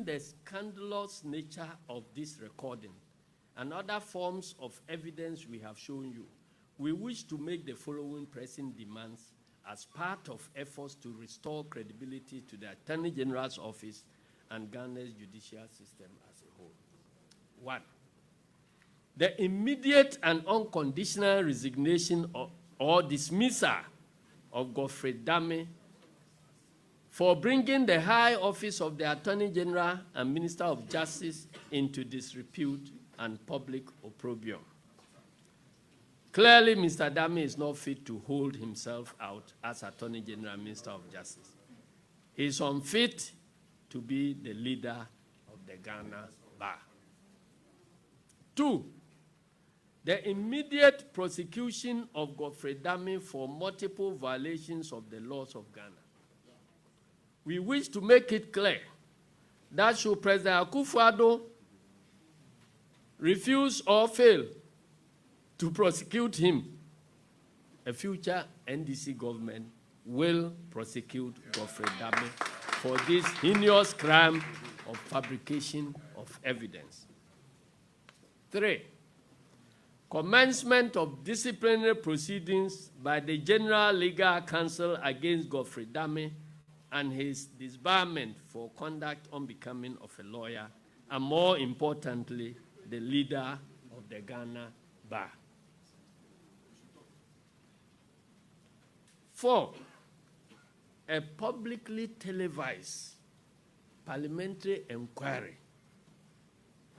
given the scandalous nature of this recording and other forms of evidence we have shown you, we wish to make the following pressing demands as part of efforts to restore credibility to the Attorney General's office and Ghana's judicial system as a whole. 1. The immediate and unconditional resignation or dismissal of Godfred Dame for bringing the high office of the Attorney General and Minister of Justice into disrepute and public opprobrium. Clearly, Mr. Dame is not fit to hold himself out as Attorney General and Minister of Justice. He is unfit to be the leader of the Ghana Bar. 2. The immediate prosecution of Godfred Dame for multiple violations of the laws of Ghana. We wish to make it clear that should President Akufo-Addo refuse or fail to prosecute him, a future NDC government will prosecute Godfred Dame for this heinous crime of fabrication of evidence. 3. Commencement of disciplinary proceedings by the General Legal Counsel against Godfred Dame and his disbarment for conduct unbecoming of a lawyer, and more importantly, the leader of the Ghana Bar. 4. A publicly televised parliamentary inquiry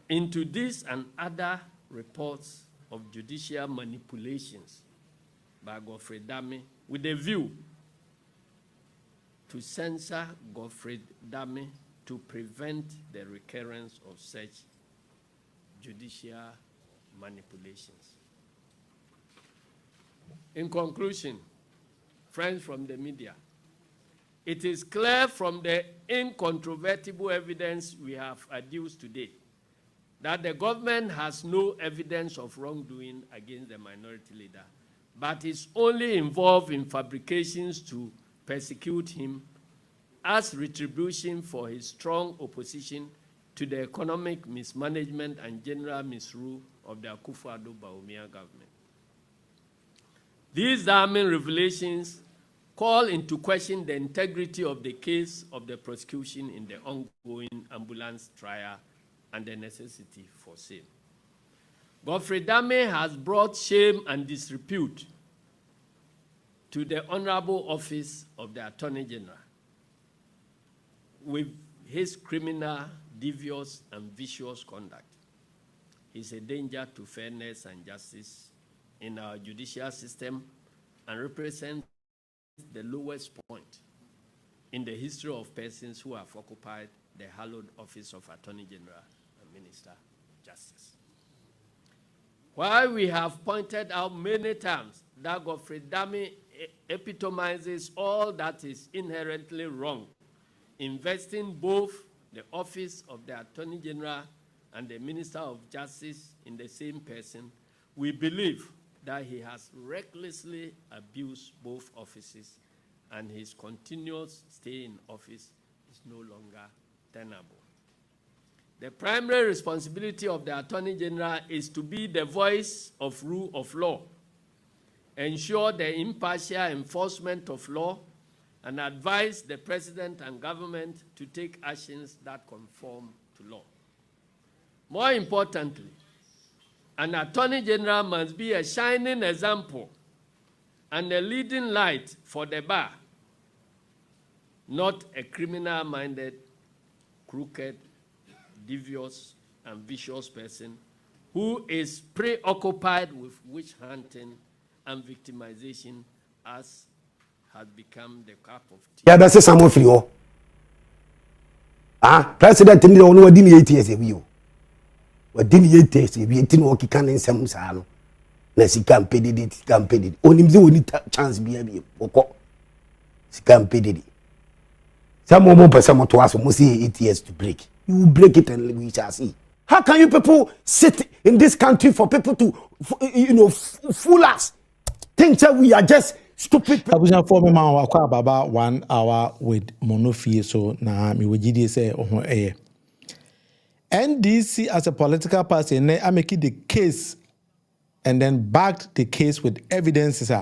into this and other reports of judicial manipulations by Godfred Dame with a view to censor Godfred Dame to prevent the recurrence of such judicial manipulations. In conclusion, friends from the media, it is clear from the incontrovertible evidence we have adduced today that the government has no evidence of wrongdoing against the minority leader, but is only involved in fabrications to persecute him as retribution for his strong opposition to the economic mismanagement and general misrule of the Akufo-Addo Bawumia government. These damning revelations call into question the integrity of the case of the prosecution in the ongoing ambulance trial and the necessity for same. Godfred Dame has brought shame and disrepute to the honorable office of the Attorney General with his criminal, devious, and vicious conduct. He is a danger to fairness and justice in our judicial system and represents the lowest point in the history of persons who have occupied the hallowed office of Attorney General and Minister of Justice. While we have pointed out many times that Godfred Dame epitomizes all that is inherently wrong, investing both the office of the Attorney General and the Minister of Justice in the same person, we believe that he has recklessly abused both offices and his continuous stay in office is no longer tenable. The primary responsibility of the Attorney General is to be the voice of rule of law, ensure the impartial enforcement of law, and advise the President and government to take actions that conform to law. More importantly, an Attorney General must be a shining example and a leading light for the bar, not a criminal-minded, crooked, devious, and vicious person who is preoccupied with witch hunting and victimization as has become the cup of tea. Yeah, that's someone for you. President, you know, what did 8 years ago? What did 8 years ago? You know, he can't some salo. Nasi campaign it, campaign it. Only the only chance be a bit. Campaign it. Some more person to us must see 8 years to break. You break it and we shall see. How can you people sit in this country for people to, fool us? Think that we are just stupid. Abuja for me man wa kwa baba 1 hour with monofie so na me wogidi say NDC as a political party, and I make it the case and then backed the case with evidences.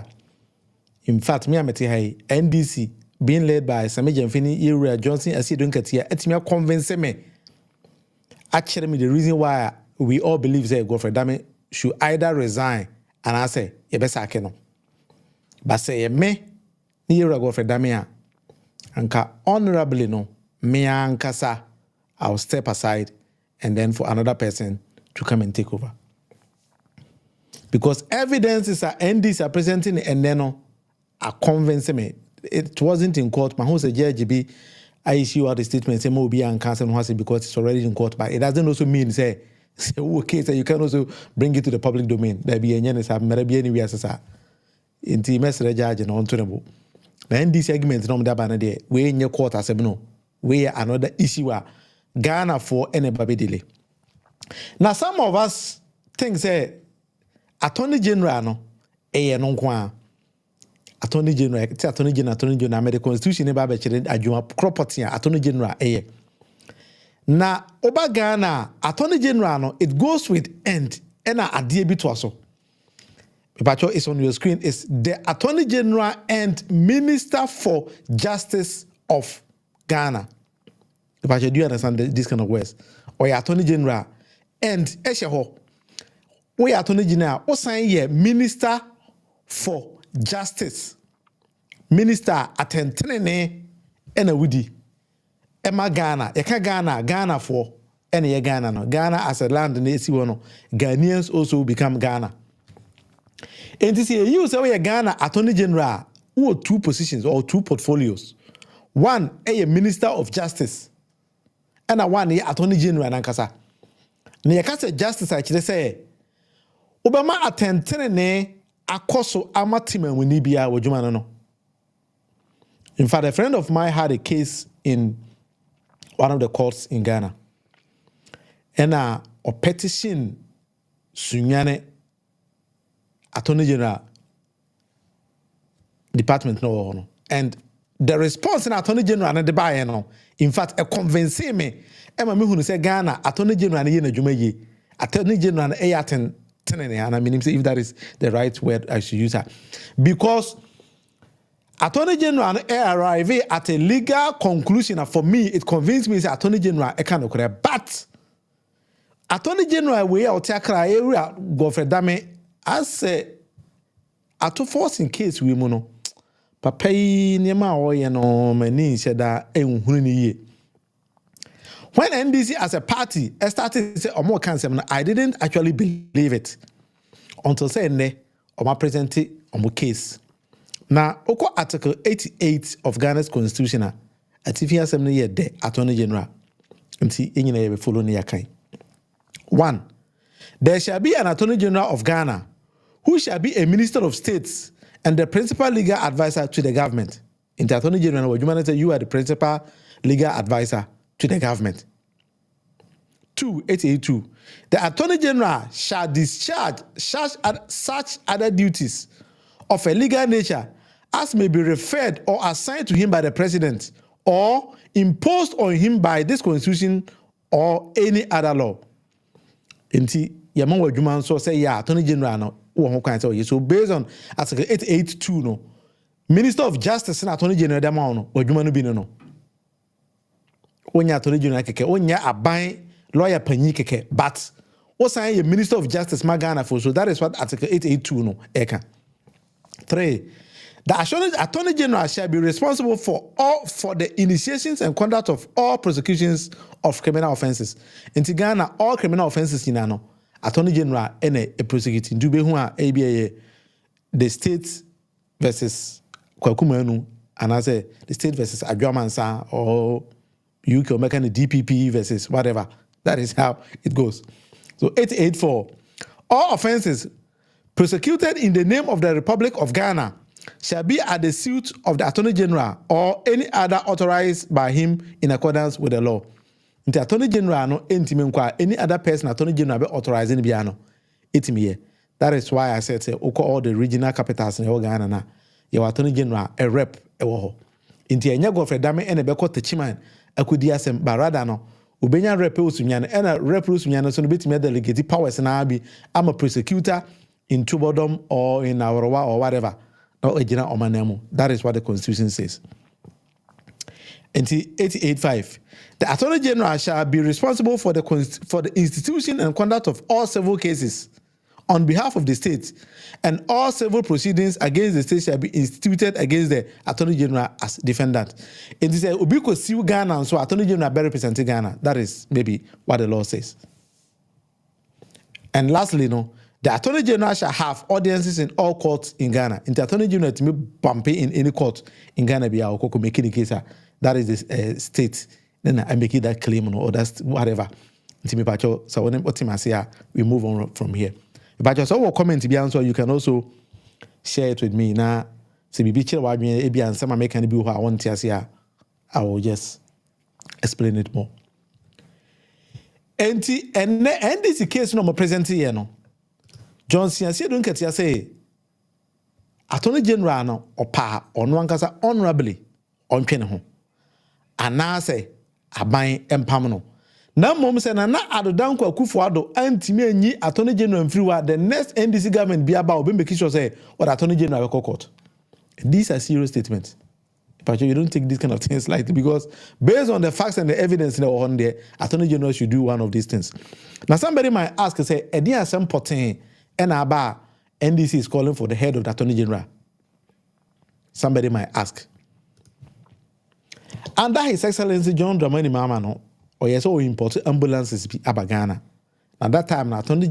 In fact, me, I'm NDC being led by Sami Jamfini, General Johnson Asiedu Nketia, it's me convince me. Actually, me the reason why we all believe that Godfred Dame should either resign and I say, you best I can. But say me, General Godfred Dame, anka honorably no, me ankasa, I'll step aside and then for another person to come and take over. Because evidences are NDs are presenting and then are convincing me. It wasn't in court. My who's a judge be I issue out the statement say be and cancel because it's already in court. But it doesn't also mean say okay, so you can also bring it to the public domain. There be any anywhere as in the message judge and on to the NDC argument no that banner there. We in your court as no. We another issue Ghana for any baby delay. Now some of us think say Attorney General no non kwa Attorney General Attorney General American Constitution ne ba be kire adwuma property Attorney General na oba Ghana Attorney General no it goes with end na ade bi to aso Pacho is on your screen is the Attorney General and Minister for Justice of Ghana. Pacho, do you understand this kind of words? Or your Attorney General and Esheho. We Attorney General, o sign here Minister for Justice. Minister attentrene ena wudi. Emma Ghana, Ghana for any Ghana no. Ghana as a land in no. Ghanaians also become Ghana. And this year, you say Ghana Attorney General who two positions or two portfolios. One, a Minister of Justice. And one, Attorney General Nankasa. Niyakasa Justice actually say, Obama attentrene akoso amatima winibia wajumana no. In fact, a friend of mine had a case in one of the courts in Ghana. And a petition sunyane Attorney General Department no. And the response in Attorney General and the buyer no. In fact, a convince me. Emma me who say Ghana Attorney General na jumeyi. Attorney General and I mean if that is the right word I should use that. Because Attorney General arrive at a legal conclusion, and for me, it convinced me that Attorney General can't correct. But Attorney General we out area Godfred Dame as at force in case we mono. Papa niema oye no mani sheda ehunu ni ye. When NDC as a party started to say omo cancel, I didn't actually believe it until say ne omo present omo case. Now, Oko Article 88 of Ghana's Constitution, at if you have some year de Attorney General, and see in your follow near kind. 1. There shall be an Attorney General of Ghana who shall be a Minister of States and the principal legal advisor to the government. In the Attorney General, you are the principal legal advisor to the government. 2. 882. The Attorney General shall discharge such other duties of a legal nature as may be referred or assigned to him by the president or imposed on him by this constitution or any other law. Inti yaman wa juma so say ya Attorney General no wo kan say so based on Article 882 no Minister of Justice and Attorney General da ma no wa juma no bi no onya Attorney General keke onya aban lawyer panyi keke but o say ye Minister of Justice magana for so that is what Article 882 no eka. 3. The Attorney General shall be responsible for the initiations and conduct of all prosecutions of criminal offences. In Ghana, all criminal offences in ano, Attorney General a prosecuting. Do be who are the state versus Kwakumanu, and I say the state versus Adwamansa or UK or making the DPP versus whatever. That is how it goes. So 884, all offences prosecuted in the name of the Republic of Ghana shall be at the suit of the Attorney General or any other authorized by him in accordance with the law. The Attorney General no any other person Attorney General be authorized in Biano. That is why I said all the regional capitals in Ghana na your Attorney General a rep e wo ho. Inti enya Godfred Dame ene be ko techiman akudi asem barada no ubenya rep usunyane ena rep usunyane so no betimi delegate powers na bi am a prosecutor in Tubodom or in Aurawa or whatever or ejina omanemu. That is what the constitution says. And 88.5, the Attorney General shall be responsible for the institution and conduct of all civil cases on behalf of the state, and all civil proceedings against the state shall be instituted against the Attorney General as defendant. It is a Ubiko sue Ghana, and so Attorney General be representing Ghana. That is maybe what the law says. And lastly, the Attorney General shall have audiences in all courts in Ghana. In the Attorney General to me bumpy in any court in Ghana be our making the case. That is the state. Then I make it that claim or that's whatever. So when we move on from here. But just all comment to be answered, you can also share it with me. Now, see me picture what me be and some make any be who I want to see. I will just explain it more. And this case no more present here no. General Asiedu Nketia say Attorney General no opa ono ankasa honorably ontwene ho. Ana say aban empam no. Na mom say na adodanko Akufo-Addo antimi anyi Attorney General mfiriwa the next NDC government be about be make sure say what Attorney General will court. These are serious statements. But you don't take these kind of things lightly because based on the facts and the evidence that are on there, Attorney General should do one of these things. Now somebody might ask and say, Edia some potin and aba NDC is calling for the head of the Attorney General. Somebody might ask. Under His Excellency John Dramani Mahama no, or yes, so important ambulances be Abagana. At that time, Attorney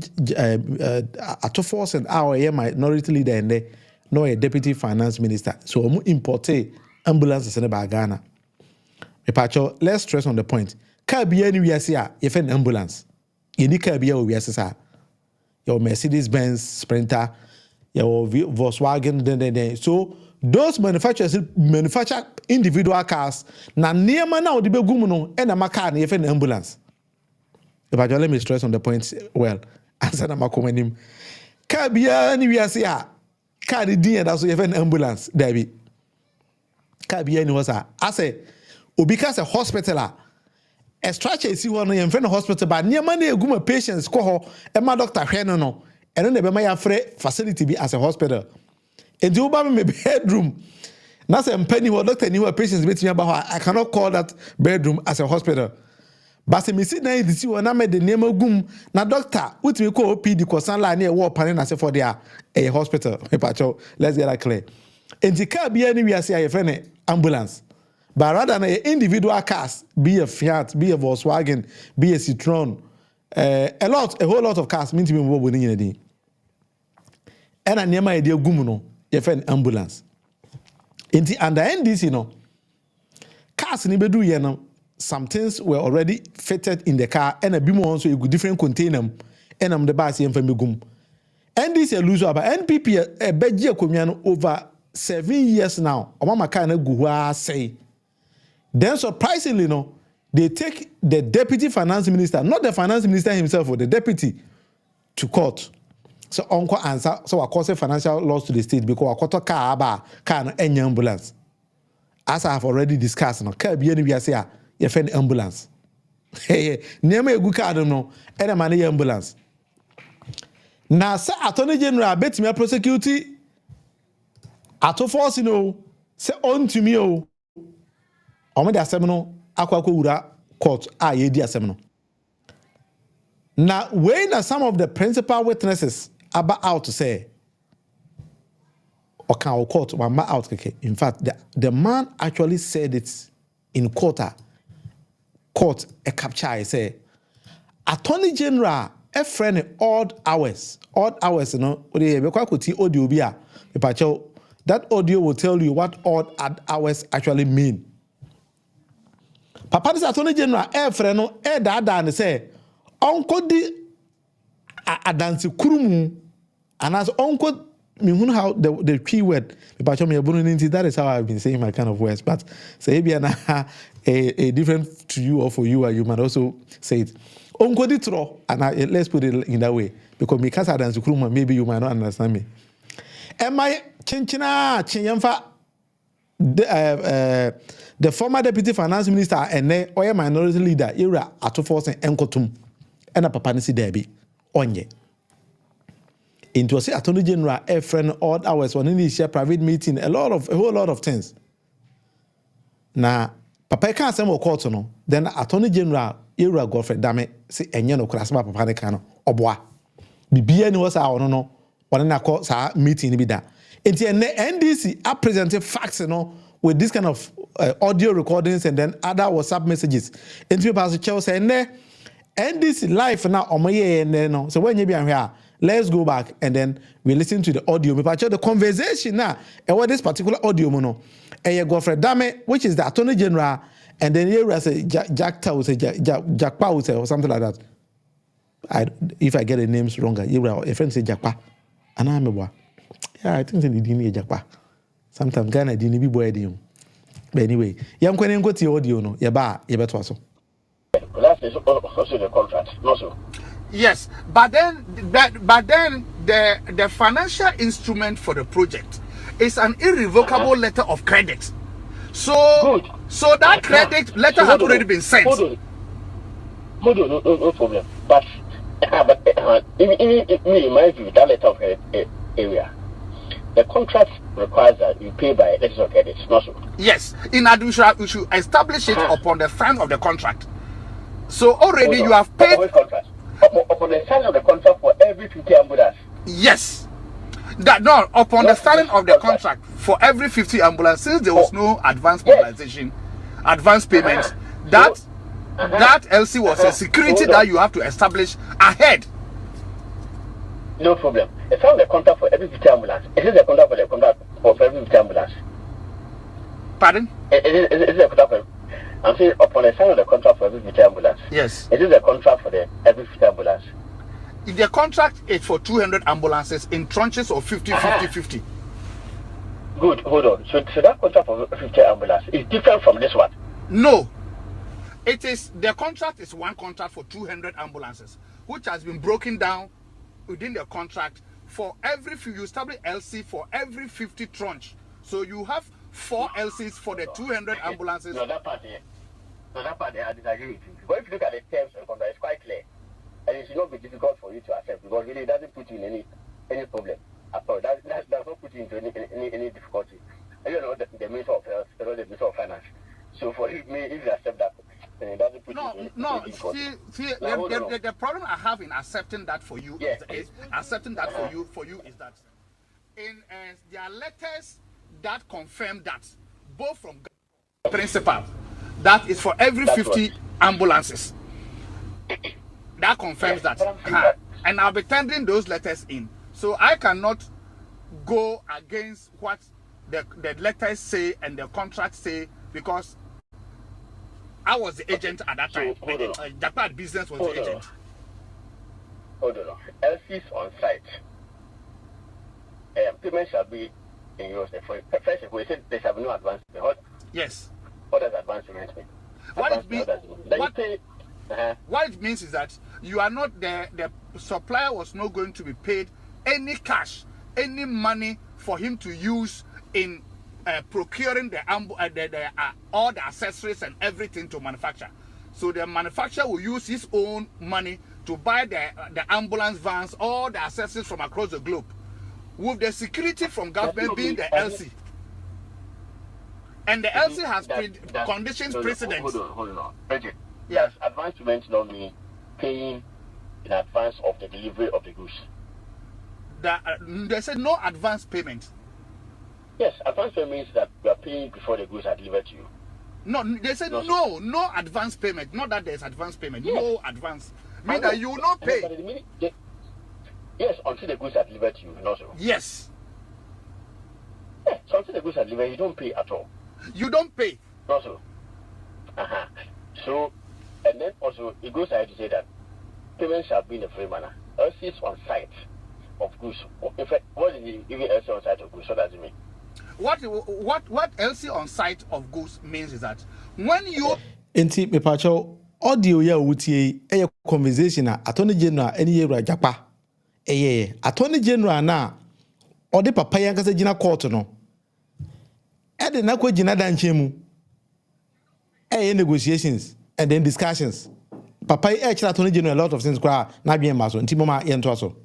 Force and our minority leader and there, no a deputy finance minister. So imported ambulances in the Ghana. Let's stress on the point. Can be anywhere here if an ambulance. You need to be aware, your Mercedes-Benz Sprinter, your Volkswagen, so those manufacturers manufacture individual cars. Na near man now the begumuno and a macar if an ambulance. Let me stress on the point well. Answer na makomenim. Can be anywhere here. Can the D and also if an ambulance, Debbie. Can be anywhere. I say, because a hospital. A structure is one in front of hospital, but near money a group of patients call and my doctor no, and then they may free facility be as a hospital. And the Obama may bedroom. Now say penny what doctor knew patients with me about I cannot call that bedroom as a hospital. But se me sit na the see when I made the name of gum na doctor with me call PD because line near war panel as for there a hospital. Let's get that clear. And the car be anywhere say a friend ambulance. But rather than an individual cars, be a Fiat, be a Volkswagen, be a Citroen, a whole lot of cars mean to be more winning in a day. And I near my idea gumuno, you find ambulance. In the under NDC, cars in Ibedu yeno, some things were already fitted in the car, and a bimo also a different container, and I'm the basi and famigum. NDC lose about NPP a bedje komiano over 7 years now. Omama kana guwa say. Then surprisingly, they take the deputy finance minister, not the finance minister himself, or the deputy, to court. So uncle answer, so I cause financial loss to the state because I quarter car aba car any ambulance. As I have already discussed, car be any say you find ambulance. Hey, name a good car don't know, any money ambulance. Now, sir, Attorney General bet me prosecute. Ato force say on to me Ome de asem akwa wura court ye di asem no. Now when some of the principal witnesses about out to say or can court one out okay. In fact the man actually said it in court a capture I say Attorney General a friend odd hours we could see audio bia that audio will tell you what odd hours actually mean. Papa this Attorney General friend no dada and say uncle di adansi kurumu and as uncle me who how the key word that is how I've been saying my kind of words but say be a different to you or for you and you might also say it uncle di tro and let's put it in that way because me kasa adansi kurumu maybe you might not understand me am I chinchina chinyamfa the former deputy finance minister and oil minority leader era atofo sen enkotum ena papa nisi debi onye into say attorney general a friend odd hours when he share private meeting a whole lot of things na papa can say mo court no then attorney general era Godfred Dame say enye no kura sama papa ne kan no oboa bibia ni wo sa ono no one na call sa meeting bi da enti NDC are presenting facts with this kind of audio recordings and then other WhatsApp messages enti people as Chelsea say NDC live now omoye no so when you be here let's go back and then we listen to the audio. Me the conversation now. And what this particular audio mono? Godfred Dame, which is the Attorney General, and then here I say Jack Tau say Jack Pau say or something like that. If I get the names wrong, a friend say Jack Pa, and I'm a yeah, I think they didn't Jack Pa. Sometimes Ghana didn't be boy. But anyway, young when go to the audio no, you better also. That is also the contract, also. Yes, but then the financial instrument for the project is an irrevocable letter of credit. So good. So that credit letter has already been sent. Hold on, no problem. But in my view, that letter of credit area, the contract requires that you pay by letters of credit, not so. Yes, in addition, we should establish it upon the front of the contract. So already you have paid. Upon the signing of the contract for every 50 ambulance. Yes. Upon the signing of the contract for every 50 ambulance, since there was no advance mobilization, advance payment, that LC was a security that you have to establish ahead. No problem. It's on the contract for every 50 ambulance. Is it the contract for every 50 ambulance? Pardon? Is it the contract for? I'm saying upon the sign of the contract for every 50 ambulance. Yes. It is a contract for every 50 ambulance. The contract is for 200 ambulances in tranches of 50. Good. Hold on. So that contract for 50 ambulance is different from this one? No. It is, the contract is one contract for 200 ambulances, which has been broken down within the contract for every, you establish LC for every 50 tranche. So you have 4 LCs for the 200 ambulances. No, that part I disagree with you. But if you look at the terms and contract, it's quite clear. And it should not be difficult for you to accept because really it doesn't put you in any problem at all. That does not put you into any difficulty. And you know the Minister of Health, the Minister of Finance. So for me, if you accept that, then it doesn't put you in any difficulty. See, the problem I have in accepting that for you is accepting that for you is that in there are letters that confirm that both from principal that is for every 50 ambulances that confirms that and I'll be tendering those letters in, so I cannot go against what the letters say and the contract say because I was the agent at that time. Japan business was the agent. Hold on. LC's on site. Payment shall be in yours. First, we said there shall be no advance payment. Yes. What does advance payment mean? What it means is that you are not the supplier was not going to be paid any cash, any money for him to use in procuring all the accessories and everything to manufacture. So the manufacturer will use his own money to buy the ambulance vans, all the accessories from across the globe, with the security from government being the LC. And the LC has conditions precedent. Hold on. Bridget, yes, advance payment don't mean paying in advance of the delivery of the goods. They said no advance payment. Yes, advance payment means that you are paying before the goods are delivered to you. No, they said no advance payment. Not that there's advance payment. Yes. No advance. Mean that you will not pay. Yes, until the goods are delivered to you. Also. Yes. Yeah, so until the goods are delivered, you don't pay at all. You don't pay. Also. So, and then also it goes ahead to say that payment shall be in a free manner. LC is on site of goods. In fact, what is the even LC on site of goods? What does it mean? What LC on site of goods means is that when you enti me pacho audio ya wutie e conversation a attorney general eni yewra japa attorney general na ode papa yan kasa gina court no Ede na kwa jina danche mu. Negotiations and then discussions. Papa actually told you a lot of things kwa na bien maso. Nti mama yento aso.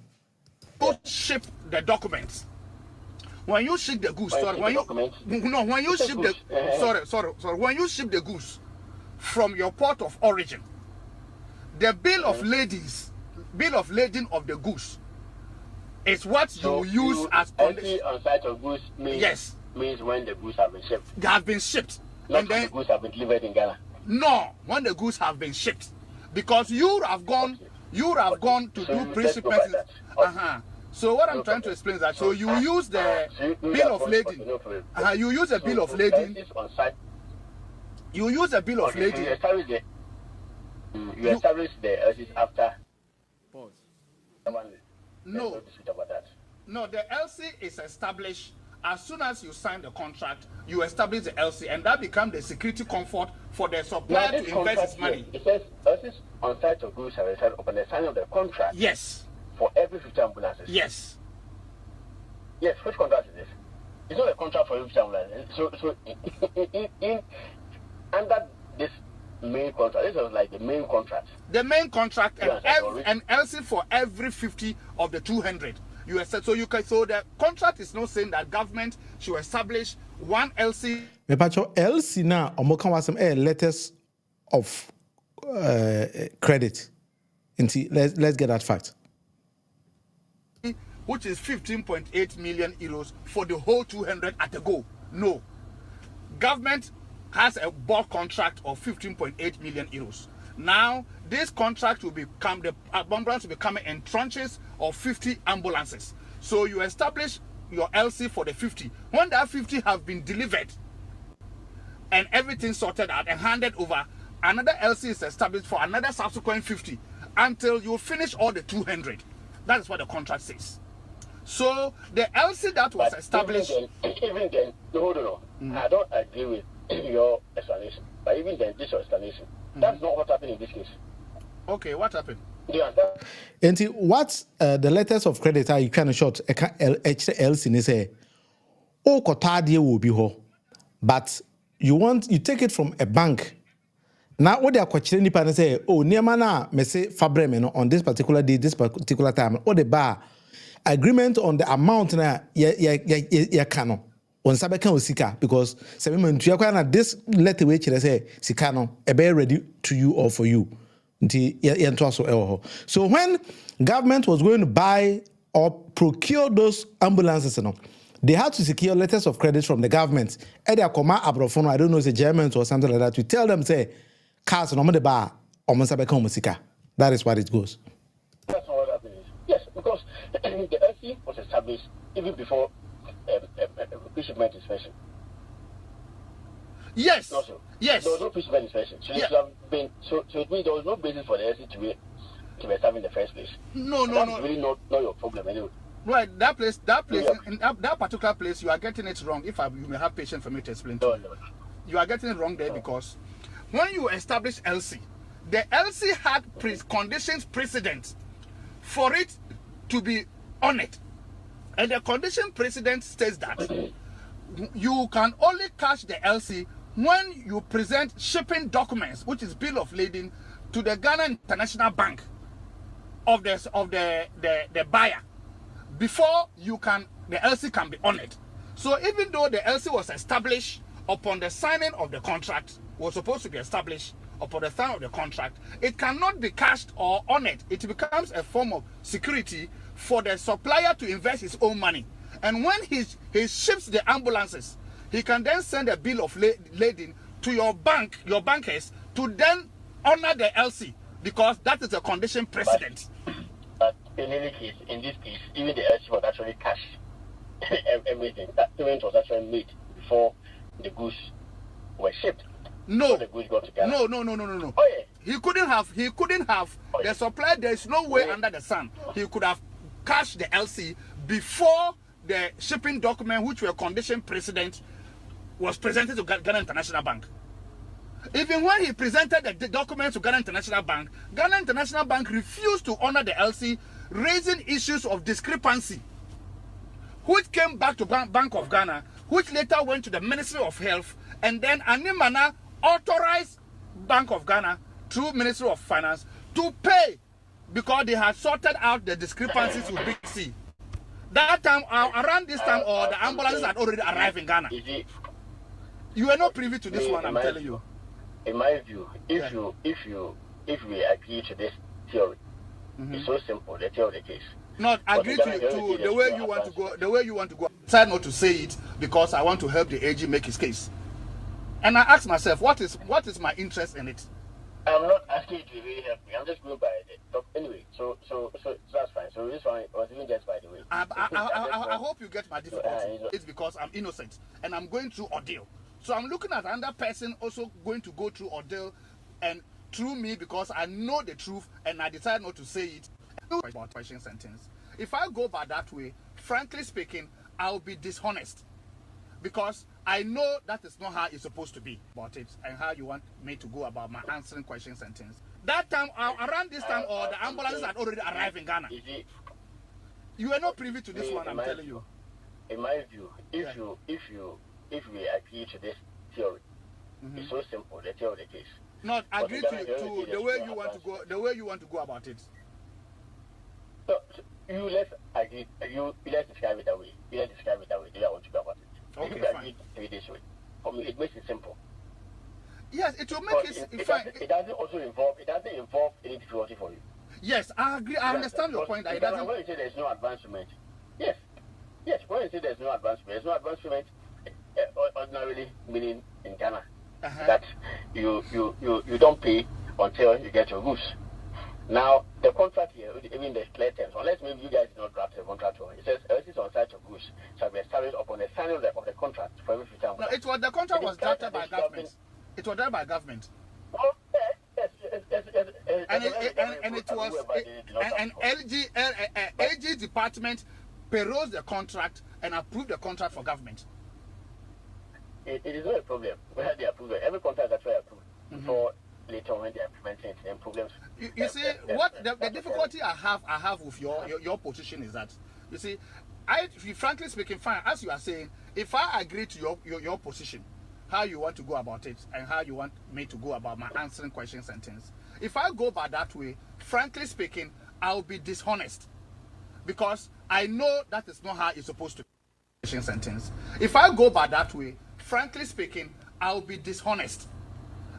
You ship the documents. When you ship the goods, when you ship the when you ship the goods from your port of origin, the bill of lading of the goods is what you use as on site of goods means when the goods have been shipped. They have been shipped. Not and then the goods have been delivered in Ghana. No, when the goods have been shipped. Because you have gone to do pre-shipment. So what I'm trying to explain is that so you use the bill of lading. You use a bill of lading. You use a bill of lading. You establish the LCs after. Pause. No. No, the LC is established as soon as you sign the contract. You establish the LC, and that becomes the security comfort for the supplier to invest his money. It says LCs on site of goods are registered upon the signing of the contract. Yes. For every 50 ambulances. Yes. Yes. Which contract is this? It's not a contract for every 50 ambulances. So in under this main contract, this was like the main contract. The main contract and LC for every 50 of the 200. So the contract is not saying that government should establish one LC. Me pacho LC na omoka wasem letters of credit. Let's get that fact. Which is 15.8 million euros for the whole 200 at a go. No. Government has a bulk contract of 15.8 million euros. Now, this contract will become, the ambulance will be coming in tranches of 50 ambulances. So you establish your LC for the 50. When that 50 have been delivered and everything sorted out and handed over, another LC is established for another subsequent 50 until you finish all the 200. That is what the contract says. So the LC that was established. Even then, hold on. I don't agree with your explanation. But even then, this explanation, that's not what happened in this case. Okay, what happened? And what the letters of credit are you kind of short LC ni say oh kotadie will be ho, but you take it from a bank. Now what they are questioning nipa say oh niema na me say fabrem no on this particular day this particular time or the bar agreement on the amount na ya kano on sabe kan osika because se me ntua kwa na this letter we kire say sika no e be ready to you or for you. So when government was going to buy or procure those ambulances, they had to secure letters of credit from the government. I don't know if it's Germans or something like that, to tell them, say, cars no the bar or that is what it goes. That's what happened. Yes, because the LC was established even before pre-shipment inspection. Yes. Also, yes. There was no pre-shipment inspection. So it have been so it means there was no basis for the LC to be established in the first place. No. That's really not your problem anyway. Right, that place, in that particular place, you are getting it wrong. If you may have patience for me to explain to you. No. You are getting it wrong there because when you establish LC, the LC had conditions precedent for it to be honored. And the condition precedent states that you can only cash the LC when you present shipping documents, which is bill of lading, to the Ghana International Bank of the buyer before the LC can be honored. So even though the LC was established upon the signing of the contract, was supposed to be established upon the signing of the contract, it cannot be cashed or honored. It becomes a form of security for the supplier to invest his own money. And when he ships the ambulances, he can then send a bill of lading to your bankers, to then honor the LC, because that is a condition precedent. But in any case, in this case, even the LC was actually cash. Everything. That payment was actually made before the goods were shipped. No. The goods got to Ghana. No. Oh yeah. He couldn't have the supplier. There is no way under the sun he could have cashed the LC before the shipping document, which were condition precedent, was presented to Ghana International Bank. Even when he presented the document to Ghana International Bank refused to honor the LC, raising issues of discrepancy, which came back to Bank of Ghana, which later went to the Ministry of Health, and then Animana authorized Bank of Ghana through Ministry of Finance to pay because they had sorted out the discrepancies with Big C. That time, around this time, or the ambulances had already arrived in Ghana. You are not privy to this one, I'm telling you. In my view, if we agree to this theory, it's so simple, the theory of the case. Not agree to the way you want to go. The way you want to go. I decided not to say it because I want to help the AG make his case. And I asked myself, what is my interest in it? I'm not asking you to really help me. I'm just going by it. Anyway, so that's fine. So this one was even just by the way. I hope you get my difficulty. It's because I'm innocent and I'm going through ordeal. So I'm looking at another person also going to go through ordeal and through me because I know the truth and I decide not to say it. About question sentence. If I go by that way, frankly speaking, I'll be dishonest because I know that is not how it's supposed to be about it and how you want me to go about my answering question sentence. That time, around this time, or the ambulances had already arrived in Ghana. You are not privy to this one, I'm telling you. In my view, if we agree to this theory, it's so simple, the theory of the case. Not agree to the way you want to go. The way you want to go about it. So let's agree. Let's describe it that way. Let's describe it that way. The way I want to go about it. Okay, if you fine. agree this way, for me, it makes it simple. Yes, it will make it doesn't also involve. It doesn't involve any difficulty for you. Yes, I agree. I understand your point. That it doesn't. When you say there's no advancement, yes. When you say there's no advancement, ordinarily meaning in Ghana that you don't pay until you get your goods. Now, the contract here, even the clear terms, unless maybe you guys did not draft the contract, it says everything on site of goods shall be established upon the signing of the contract for every future. No, the contract was drafted by government. It was done by government. Oh, yes. And it was an AG department perused the contract and approved the contract for government. It is not a problem whether they approve it. Every contract is actually approved before later when they are implementing it, then problems. You see, what the difficulty I have with your position is that, you see, frankly speaking, fine, as you are saying, if I agree to your position, how you want to go about it and how you want me to go about my answering question sentence, if I go by that way, frankly speaking, I'll be dishonest because I know that is not how it's supposed to be. Sentence. If I go by that way, frankly speaking, I'll be dishonest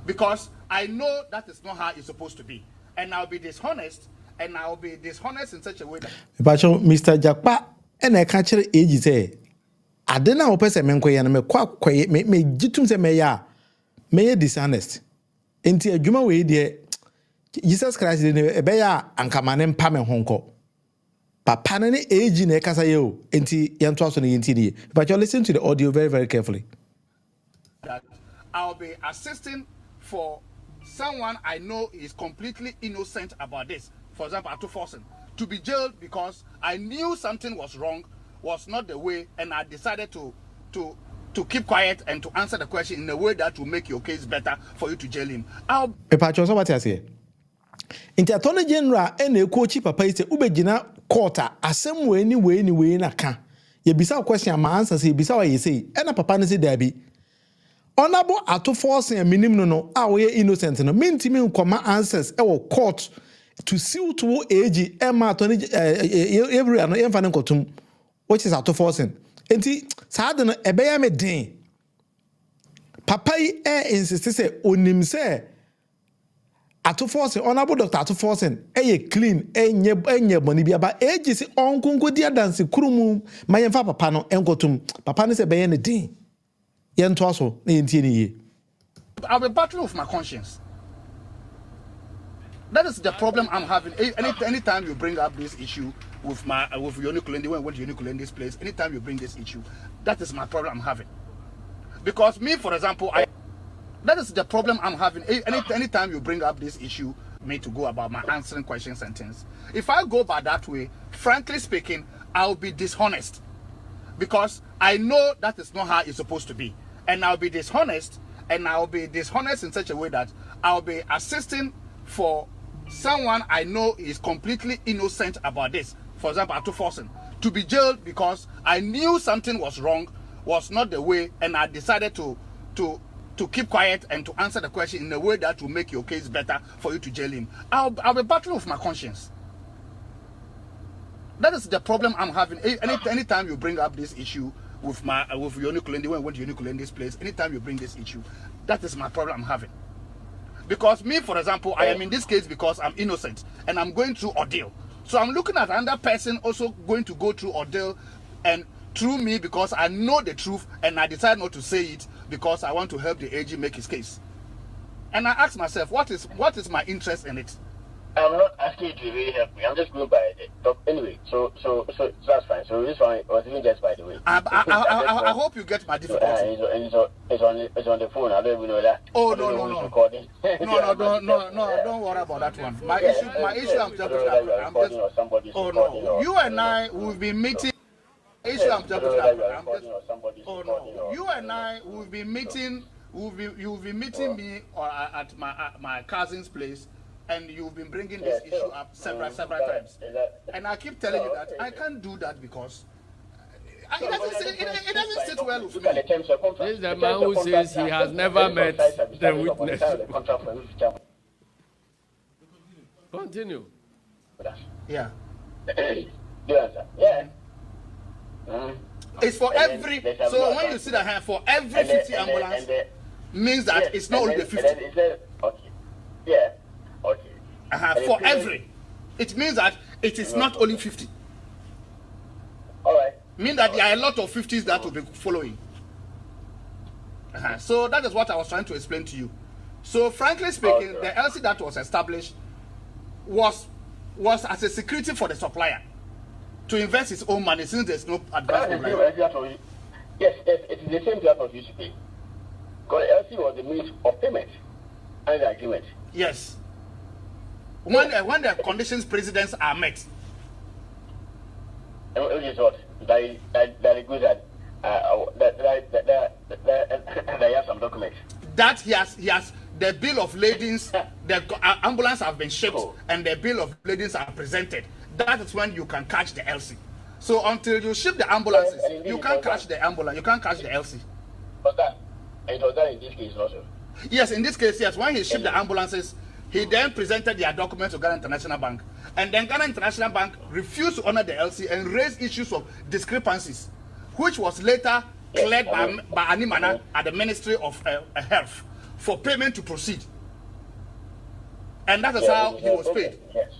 because I know that is not how it's supposed to be, and I'll be dishonest in such a way that. Mr. Jakpa, and I catch it age say, I don't know person menkoya na me kwakwaye me jitum se me dishonest. Enti adwuma we de Jesus Christ de ebeya ankamane mpa me honko. Papa na ne age na kasa ye o. Enti yanto aso na yenti die. But you listen to the audio very very carefully. That I'll be assisting for someone I know is completely innocent about this. For example, Atu Forsen, to be jailed because I knew something was wrong, was not the way, and I decided to keep quiet and to answer the question in a way that will make your case better for you to jail him. Pacho, so what you say? In the Attorney General, any coach papa is ubegina court asem we na ka. Ye bisa question my answer say bisa what you say. And papa ne say Debbie. Honorable Atu Forsen minimum no we innocent no. Mintimi nkoma answers e wo court to sue to AG Emma Attorney every ano emfa ne kotum. Which is Atu Forsen. Enti saade no ebeya me den. Papa yi insist say onim say Atu Forsen, honorable Dr. Atu Forsen, clean, enye boni bia ba AG si onkunko dia dance kurumu mayemfa papa no enkotum. Papa ne say beye ne den. Yento aso na yentie ne ye. I'll be battling with my conscience. That is the problem I'm having. Anytime you bring up this issue with Uniculendi, when I went to Uniculendi's place, anytime you bring this issue, that is my problem I'm having. Because me, for example, that is the problem I'm having. Anytime you bring up this issue, me to go about my answering question sentence. If I go by that way, frankly speaking, I'll be dishonest. Because I know that is not how it's supposed to be. And I'll be dishonest in such a way that I'll be assisting for someone I know is completely innocent about this. For example, Atu Forsen, to be jailed because I knew something was wrong, was not the way, and I decided to keep quiet and to answer the question in a way that will make your case better for you to jail him, I'll be battling with my conscience. That is the problem I'm having. Anytime you bring up this issue with Unikulende, when I went to Unikulende's place, anytime you bring this issue, that is my problem I'm having. Because me, for example, I am in this case because I'm innocent and I'm going through ordeal. So I'm looking at another person also going to go through ordeal, and through me, because I know the truth and I decide not to say it because I want to help the AG make his case. And I ask myself, what is my interest in it? I'm not asking you to really help me. I'm just going by the top. Anyway, so that's fine. So this one was even just by the way. I hope you get my difficulty. It's on the phone. I don't even know that. Oh no. No, don't worry about that one. My issue I'm talking about. Oh no, you and I will be meeting. Issue I'm talking about. Oh no, you and I will be meeting. You'll be meeting me at my cousin's place. And you've been bringing this issue up several times. And I keep telling you that I can't do that because it doesn't sit well with me. This is the man who says he has never met the witness. Continue. Yeah. Yeah. It's for every. So when you see that for every 50 ambulance, means that it's not only the 50. Okay. Yeah. Okay. For every, it means that it is not only 50. All right. Mean that there are a lot of 50s that will be following. So that is what I was trying to explain to you. So frankly speaking, the LC that was established was as a security for the supplier to invest his own money since there's no advance. Yes, it is the same that was used to pay. Because LC was the means of payment and the agreement. Yes. When the conditions precedents are met. Which is what? That is good that he has some documents. That he has the bill of ladings, the ambulance have been shipped, and the bill of ladings are presented. That is when you can catch the LC. So until you ship the ambulances, you can't catch the ambulance. You can't catch the LC. But it was that in this case also. Yes, in this case, yes. When he shipped the ambulances, he then presented their documents to Ghana International Bank. And then Ghana International Bank refused to honor the LC and raised issues of discrepancies, which was later cleared by Animana at the Ministry of Health for payment to proceed. And that is how he was paid. Yes.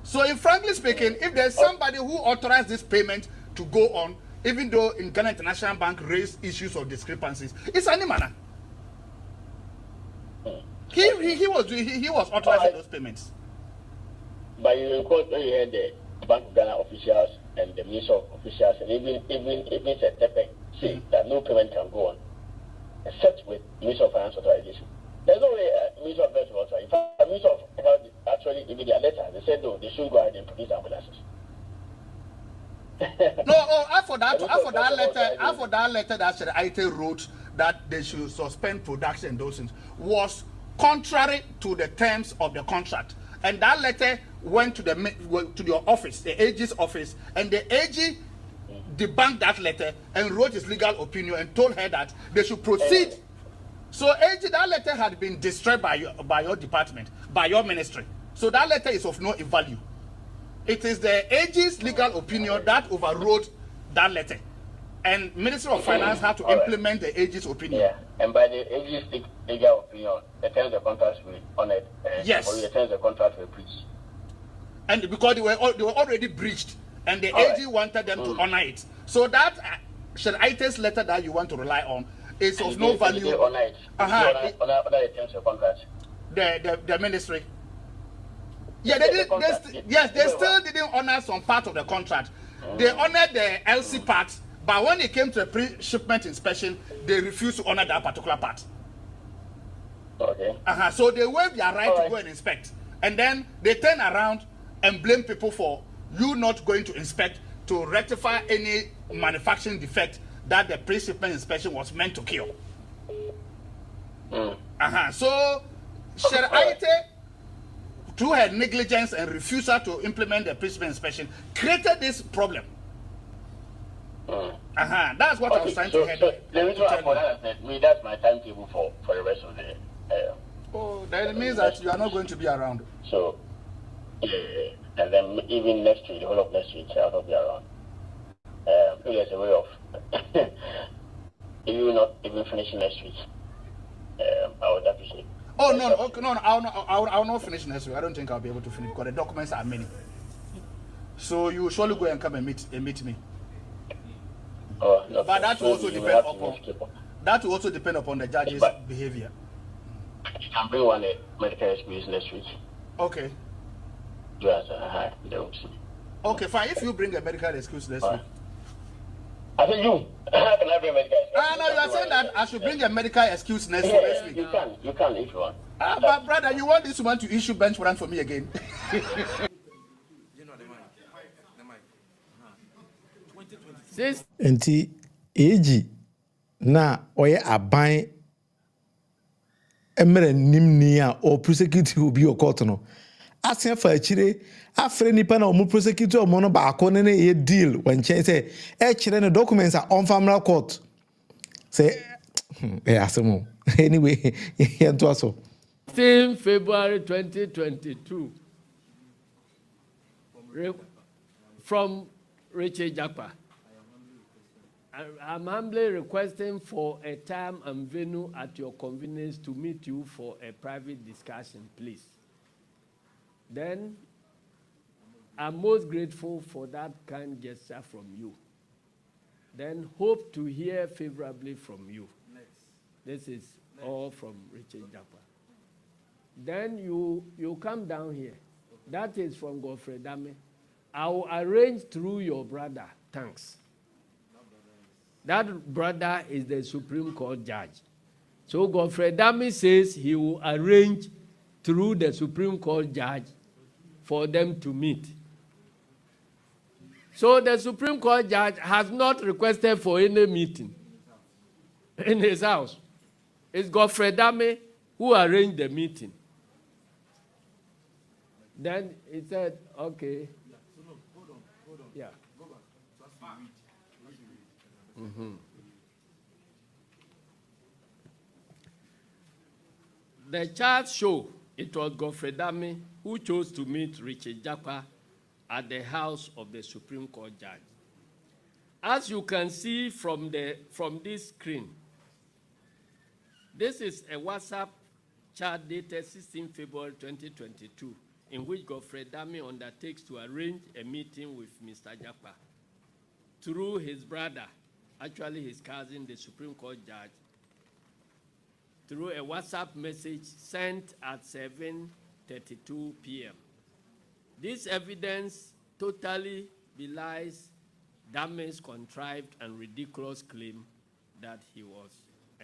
So, in frankly speaking, if there's somebody who authorized this payment to go on, even though in Ghana International Bank raised issues of discrepancies, it's Animana. He was authorizing those payments. But you recall when you had the Bank of Ghana officials and the Minister of officials and even Tepe say that no payment can go on except with Minister of Finance authorization. There's no way Minister of Finance will authorize. In fact, the Minister of Health actually even their letter, they said no, they should go ahead and produce ambulances. For that letter that Sheraite wrote that they should suspend production and those things was contrary to the terms of the contract, and that letter went to your office, the AG's office, and the AG debunked that letter and wrote his legal opinion and told her that they should proceed. So AG, that letter had been destroyed by your department, by your ministry. So that letter is of no value. It is the AG's legal opinion that overrode that letter. And Ministry of Finance had to implement the AG's opinion. Yeah, and by the AG's legal opinion, the terms of contract were honored. Yes. Or the terms of contract were breached. And because they were already breached, and the AG wanted them to honor it. So that Sheraite's letter that you want to rely on is of no value. They honor it. Honor the terms of contract. The ministry. Yeah, they still didn't honor some part of the contract. They honored the LC part. But when it came to the pre-shipment inspection, they refused to honor that particular part. Okay. So they waived their right to go and inspect. And then they turn around and blame people for you not going to inspect to rectify any manufacturing defect that the pre-shipment inspection was meant to cure. So Sheraite, through her negligence and refusal to implement the pre-shipment inspection, created this problem. That's what I was trying to head. So the reason why for that, that's my timetable for the rest of the. That means that you are not going to be around. So, and then even next week, the whole of next week, I'll not be around. If there's a way of, if you not even finishing next week, I would appreciate. Oh no, okay, no, I'll not finish next week. I don't think I'll be able to finish because the documents are many. So you will surely go and come and meet me. Oh, no, but that will also depend upon the judge's behavior. You can bring one medical experience next week. Okay. Okay, fine. If you bring a medical excuse next week. I said you. How can I bring a medical excuse? No, you are saying that I should bring a medical excuse next week. You can if you want. But brother, you want this woman to issue bench warrant for me again? Nti AG na oye aban emere nimni a o prosecute obi o court no asen fa akire afre nipa na o mu prosecute o mo no ba ko ne ye deal wanchen say e kire ne documents a on family court say asemo anyway yento aso 16 February 2022 from Richard Japa. I'm humbly requesting for a time and venue at your convenience to meet you for a private discussion, please. Then, I'm most grateful for that kind gesture from you. Then, hope to hear favorably from you. This is all from Richard Japa. Then you come down here. That is from Godfred Dame. I will arrange through your brother. Thanks. That brother is the Supreme Court judge. So Godfred Dame says he will arrange through the Supreme Court judge for them to meet. So the Supreme Court judge has not requested for any meeting in his house. It's Godfred Dame who arranged the meeting. Then he said, okay. Yeah. Mm-hmm. The charts show it was Godfred Dame who chose to meet Richard Japa at the house of the Supreme Court judge. As you can see from this screen, this is a WhatsApp chat dated 16 February 2022, in which Godfred Dame undertakes to arrange a meeting with Mr. Japa through his brother, actually his cousin, the Supreme Court judge, through a WhatsApp message sent at 7:32 p.m. This evidence totally belies Dame's contrived and ridiculous claim that he was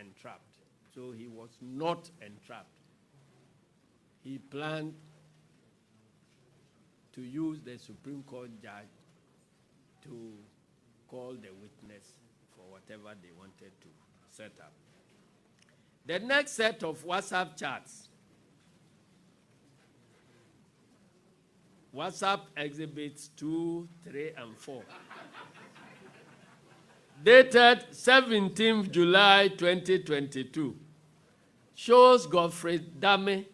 entrapped. So he was not entrapped. He planned to use the Supreme Court judge to call the witness for whatever they wanted to set up. The next set of WhatsApp chats, WhatsApp exhibits 2, 3, and 4, dated 17th July 2022, shows Godfred Dame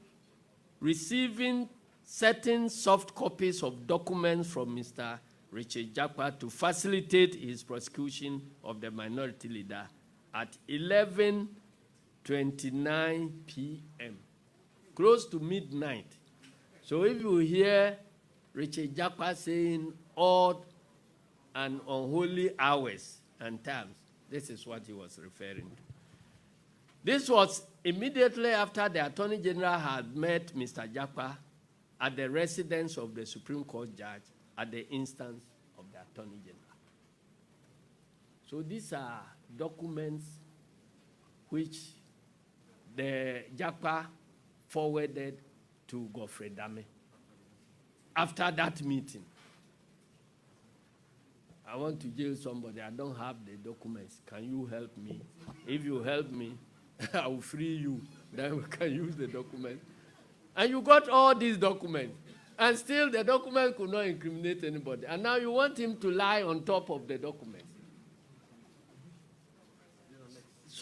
receiving certain soft copies of documents from Mr. Richard Japa to facilitate his prosecution of the minority leader at 11:29 p.m., close to midnight. So if you hear Richard Japa saying odd and unholy hours and times, this is what he was referring to. This was immediately after the Attorney General had met Mr. Japa at the residence of the Supreme Court judge at the instance of the Attorney General. So these are documents which the Japa forwarded to Godfred Dame after that meeting. I want to jail somebody. I don't have the documents. Can you help me? If you help me, I will free you. Then we can use the documents. And you got all these documents. And still the document could not incriminate anybody. And now you want him to lie on top of the documents.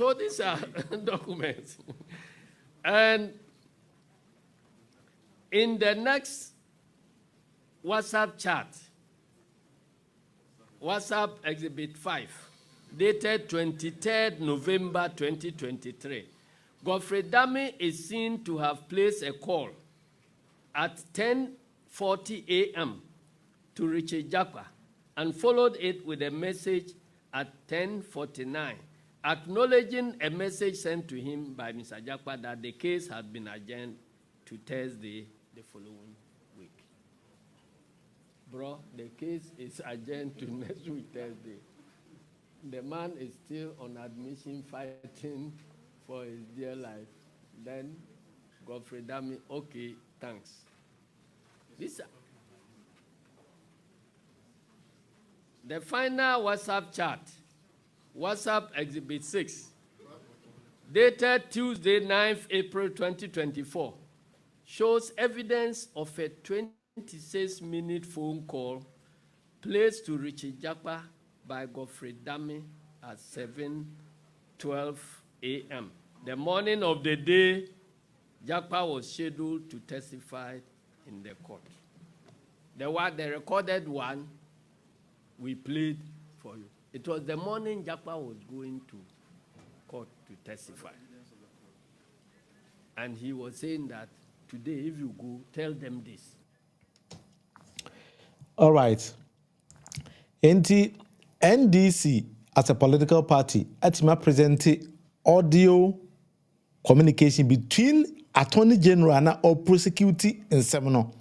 So these are documents. And in the next WhatsApp chat, WhatsApp Exhibit 5, dated 23rd November 2023, Godfred Dame is seen to have placed a call at 10:40 a.m. to Richard Jakpa and followed it with a message at 10:49, acknowledging a message sent to him by Mr. Jakpa that the case had been adjourned to Thursday the following week. Bro, the case is adjourned to next week, Thursday. The man is still on admission fighting for his dear life. Then Godfred Dame, okay, thanks. The final WhatsApp chat, WhatsApp Exhibit 6, dated Tuesday, 9th April 2024, shows evidence of a 26-minute phone call placed to Richard Jakpa by Godfred Dame at 7:12 a.m. The morning of the day Jakpa was scheduled to testify in the court. The recorded one we played for you. It was the morning Jakpa was going to court to testify. And he was saying that today, if you go, tell them this. All right. NDC as a political party, Atima presented audio communication between Attorney General or prosecuting in Seminole.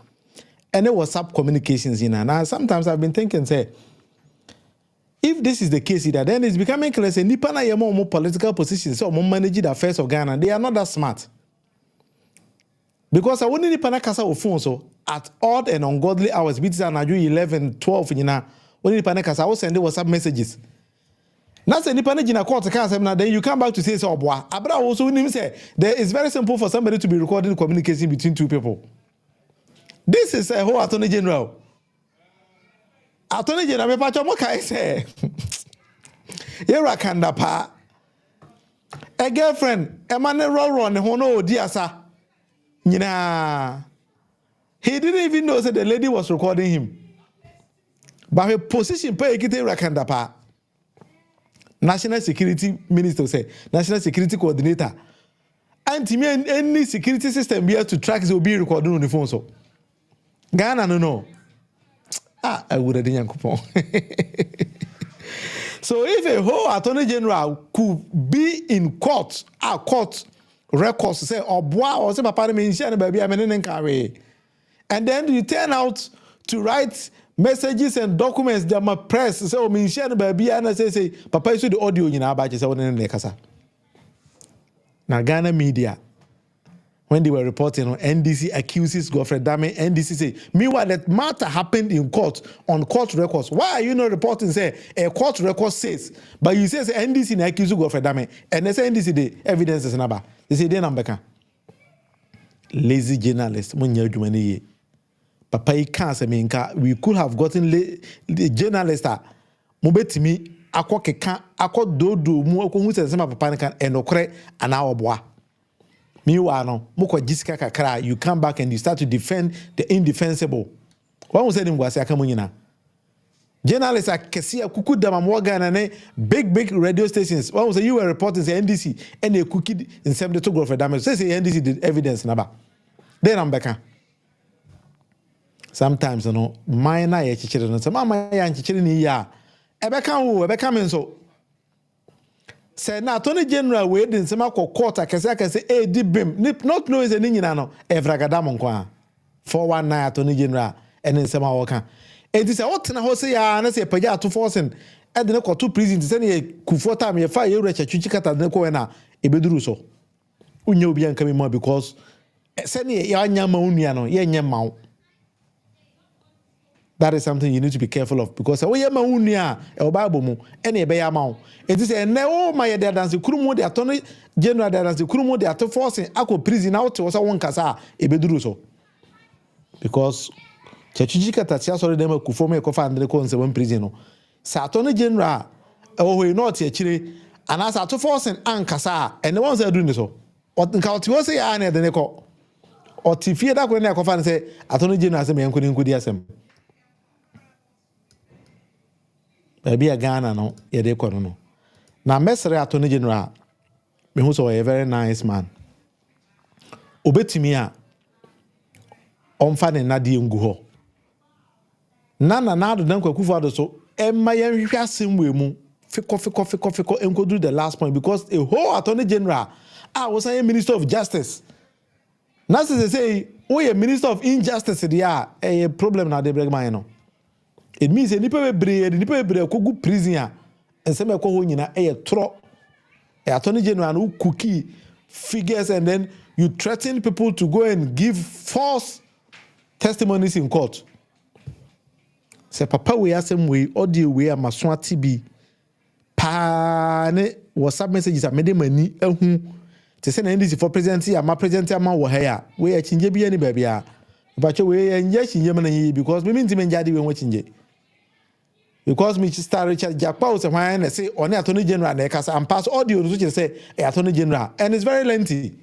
And it was WhatsApp communications in. Now, sometimes I've been thinking, say, if this is the case, then it's becoming clear, say, Nipa na yemo more political positions, so more manage the affairs of Ghana. They are not that smart. Because I wouldn't Nipa na kasa phone so at odd and ungodly hours, which are 11, 12, you know, when Nipa na kasa, I will send WhatsApp messages. Now say Nipa na jina court then you come back to say so boy. Abra also when say there is very simple for somebody to be recording communication between two people. This is a whole Attorney General. Attorney General, me pacho mo kai say. Yera kanda pa. A girlfriend, a man roll ne hono diasa. Nyina. He didn't even know that the lady was recording him. But her position pay ekite rakanda pa. National Security Minister say, National Security Coordinator. And any security system be able to track will be recorded on the phone so. Ghana no. I would have done So if a whole Attorney General could be in court, court records say, or boy, or say, papa, baby, and then you turn out to write messages and documents that my press say, oh, baby, and I say, papa, you see the audio in our badges. Now, Ghana media, when they were reporting on NDC accuses Godfred Dame, NDC say, meanwhile, that matter happened in court, on court records. Why are you not reporting, say, a court record says, but you say NDC accuses Godfred Dame, and they say NDC, the evidence is number. They say, they number. Lazy journalist, when you're doing it. Papa, you can't say, we could have gotten the journalist, Mobetimi, Akwa dodo, mu who says, Papa, and okre, and our boy. Meanwhile, no, moko jisika kakra, you come back and you start to defend the indefensible. What was saying was akamunyina. Journalists are kesia kuku damamwaga and big radio stations. What was you were reporting say NDC and they cookie in 72 Godfred Dame. Say NDC did evidence naba. Then I'm back. Sometimes you know, minor ya chichiri no. Some mama ya chichiri ni ya. Ebeka menso. Say na Attorney General we din sema ko court akese di bim not know is any nyina no evragada mo kwa 419 Attorney General ene sema wo ka enti say what na ho say ya na say pagya to forcing e de ko to prison say na kufo time ye fa ye recha chuchi kata de ko na ebeduru so unya obi anka me mo because say na ya anya ma unua no ye nya ma. That is something you need to be careful of because we are maunia e Bible mu ene be ya ma. It is ene o ma ye dey dance kurumo dey Attorney General dey dance kurumo dey ato forcing akọ prison out wo so won kasa ebeduru so. Because chechuji kata tia sorry dem akufo me ko fa andre ko nse won prison no. Sa Attorney General e wo not e chire And as I to force and ankasa, and the ones that are doing this, or the say, I need the neco, or Tifia that when I cough and say, Attorney General, as a man couldn't good yes. Maybe a Ghana, no, yeah, they couldn't know. Now, Messer Attorney General, me who's a very nice man. Obetimia on fanning Nadi Nguho. Nana Nado Danko Kufado so, and my sim we mu. Fiko, and go do the last point because a whole Attorney General, I was a Minister of Justice. Now, they say, we a Minister of Injustice, they are a problem now, they break my no. It means a nipple bread, good prisoner, and some cohina a tro. A Attorney General who cookie figures, and then you threaten people to go and give false testimonies in court. Say, Papa, we are some way, audio way, I'm a swat TB. Pane WhatsApp messages are made money. To send NDC for presidency, I'm a president. I'm a here. We are changing any baby. But we are injecting Yemen because we mean to menjadi when watching it. Because me Mr. Richard Jackpot and say on the Attorney General and pass audio which say Attorney General, and it's very lengthy.